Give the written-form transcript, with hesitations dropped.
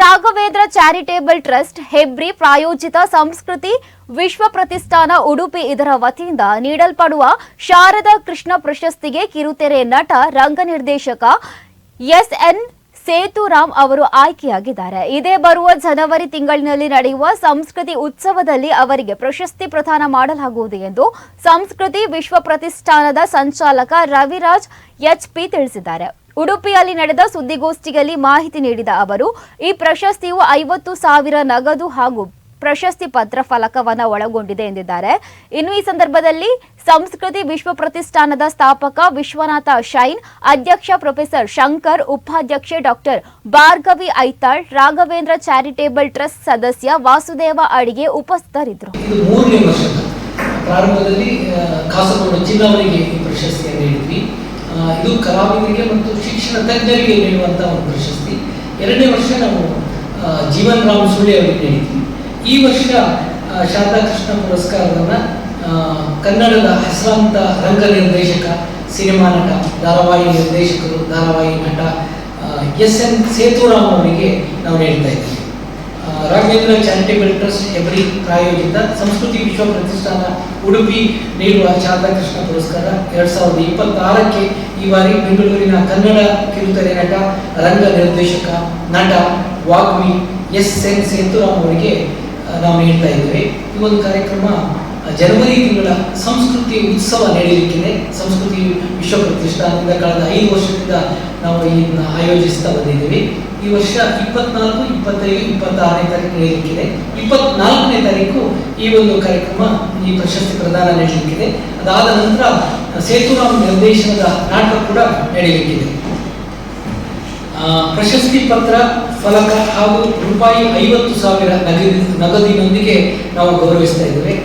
Raghavendra charitable trust Hebri ಪ್ರಾಯೋಜಿತ ಸಂಸ್ಕೃತಿ ವಿಶ್ವ ಪ್ರತಿಷ್ಠಾನ ಉಡುಪಿ ಇದರ ವತಿಯಿಂದ ನೀಡಲ್ಪಡುವ ಶಾರದಾ ಕೃಷ್ಣ ಪ್ರಶಸ್ತಿಗೆ ಕಿರುತೆರೆ ನಟ ರಂಗ ನಿರ್ದೇಶಕ ಎಸ್.ಎನ್. ಸೇತುರಾಮ್ ಅವರು ಆಯ್ಕೆಯಾಗಿದ್ದಾರೆ. ಇದೇ ಬರುವ ಜನವರಿ ತಿಂಗಳಿನಲ್ಲಿ ನಡೆಯುವ ಸಂಸ್ಕೃತಿ ಉತ್ಸವದಲ್ಲಿ ಅವರಿಗೆ ಪ್ರಶಸ್ತಿ ಪ್ರದಾನ ಮಾಡಲಾಗುವುದು ಎಂದು ಸಂಸ್ಕೃತಿ ವಿಶ್ವ ಪ್ರತಿಷ್ಠಾನದ ಸಂಚಾಲಕ ರವಿರಾಜ್ ಎಚ್.ಪಿ. ತಿಳಿಸಿದ್ದಾರೆ. ಉಡುಪಿಯಲ್ಲಿ ನಡೆದ ಸುದ್ದಿಗೋಷ್ಠಿಯಲ್ಲಿ ಮಾಹಿತಿ ನೀಡಿದ ಅವರು, ಈ ಪ್ರಶಸ್ತಿಯು 50,000 ನಗದು ಹಾಗೂ ಪ್ರಶಸ್ತಿ ಪತ್ರ ಫಲಕವನ್ನು ಒಳಗೊಂಡಿದೆ ಎಂದಿದ್ದಾರೆ. ಇನ್ನು ಈ ಸಂದರ್ಭದಲ್ಲಿ ಸಂಸ್ಕೃತಿ ವಿಶ್ವ ಪ್ರತಿಷ್ಠಾನದ ಸ್ಥಾಪಕ ವಿಶ್ವನಾಥ ಶೈನ್, ಅಧ್ಯಕ್ಷ ಪ್ರೊಫೆಸರ್ ಶಂಕರ್, ಉಪಾಧ್ಯಕ್ಷೆ doctor Bhargavi Aithal, Raghavendra charitable trust ಸದಸ್ಯ ವಾಸುದೇವ ಅಡಿಗೆ ಉಪಸ್ಥಿತರಿದ್ದರು. ಪ್ರಾರಂಭದಲ್ಲಿ ಕಾಸರಗೋಡು ಜಿಲ್ಲಾವರಿಗೆ ಈ ಪ್ರಶಸ್ತಿಯನ್ನು ನೀಡಿದ್ವಿ. ಇದು ಕಲಾವಿದರಿಗೆ ಮತ್ತು ಶಿಕ್ಷಣ ತಜ್ಞರಿಗೆ ನೀಡುವಂತಹ ಒಂದು ಪ್ರಶಸ್ತಿ. 2ನೇ ವರ್ಷ ನಾವು ಜೀವನ್ ರಾಮ್ ಸುಳ್ಳಿ ಅವರಿಗೆ ನೀಡಿದ್ವಿ. ಈ ವರ್ಷ ಶಾರದಾ ಕೃಷ್ಣ ಪುರಸ್ಕಾರವನ್ನು ಕನ್ನಡದ ಹೆಸರಾಂತ ರಂಗ ನಿರ್ದೇಶಕ, ಸಿನಿಮಾ ನಟ, ಧಾರಾವಾಹಿ ನಿರ್ದೇಶಕರು, ಧಾರಾವಾಹಿ ನಟ ಎಸ್.ಎನ್. ಸೇತುರಾಮ್ ಅವರಿಗೆ ನಾವು ನೀಡ್ತಾ ಇದ್ದೀವಿ. ರಾಘವೇಂದ್ರ ಚಾರಿಟೇಬಲ್ ಟ್ರಸ್ಟ್ ಹೆಬ್ರಿ ಪ್ರಾಯೋಜಿತ ಸಂಸ್ಕೃತಿ ವಿಶ್ವ ಪ್ರತಿಷ್ಠಾನ ಉಡುಪಿ ನೀಡುವ ಶಾರದಾ ಕೃಷ್ಣ ಪುರಸ್ಕಾರ 2026ಕ್ಕೆ ಈ ಬಾರಿ ಬೆಂಗಳೂರಿನ ಕನ್ನಡ ಕಿರುತೆರೆ ನಟ, ರಂಗ ನಿರ್ದೇಶಕ, ನಟ, ವಾಗ್ಮಿ ಎಸ್.ಎನ್. ಸೇತುರಾಮ್ ಅವರಿಗೆ ನಾವು ನೀಡ್ತಾ ಇದ್ದೇವೆ. ಈ ಒಂದು ಕಾರ್ಯಕ್ರಮ ಜನವರಿ ತಿಂಗಳ ಸಂಸ್ಕೃತಿ ಉತ್ಸವ ನಡೆಯಲಿಕ್ಕಿದೆ. ಸಂಸ್ಕೃತಿ ವಿಶ್ವ ಪ್ರತಿಷ್ಠಾನದಿಂದ ಕಳೆದ 5 ವರ್ಷದಿಂದ ನಾವು ಇದನ್ನು ಆಯೋಜಿಸ್ತಾ ಬಂದಿದ್ದೇವೆ. ಈ ವರ್ಷ 24, 25, 26ನೇ ತಾರೀಕು ನಡೆಯಲಿಕ್ಕಿದೆ. 24ನೇ ತಾರೀಕು ಈ ಒಂದು ಕಾರ್ಯಕ್ರಮ, ಈ ಪ್ರಶಸ್ತಿ ಪ್ರದಾನ ನಡೆಯಲಿಕ್ಕಿದೆ. ಅದಾದ ನಂತರ ಸೇತುರಾಮ್ ನಿರ್ದೇಶನದ ನಾಟಕ ಕೂಡ ನಡೆಯಲಿಕ್ಕಿದೆ. ಪ್ರಶಸ್ತಿ ಪತ್ರ, ಫಲಕ ಹಾಗೂ ರೂಪಾಯಿ 50,000 ನಗದಿನೊಂದಿಗೆ ನಾವು ಗೌರವಿಸ್ತಾ ಇದ್ದೇವೆ.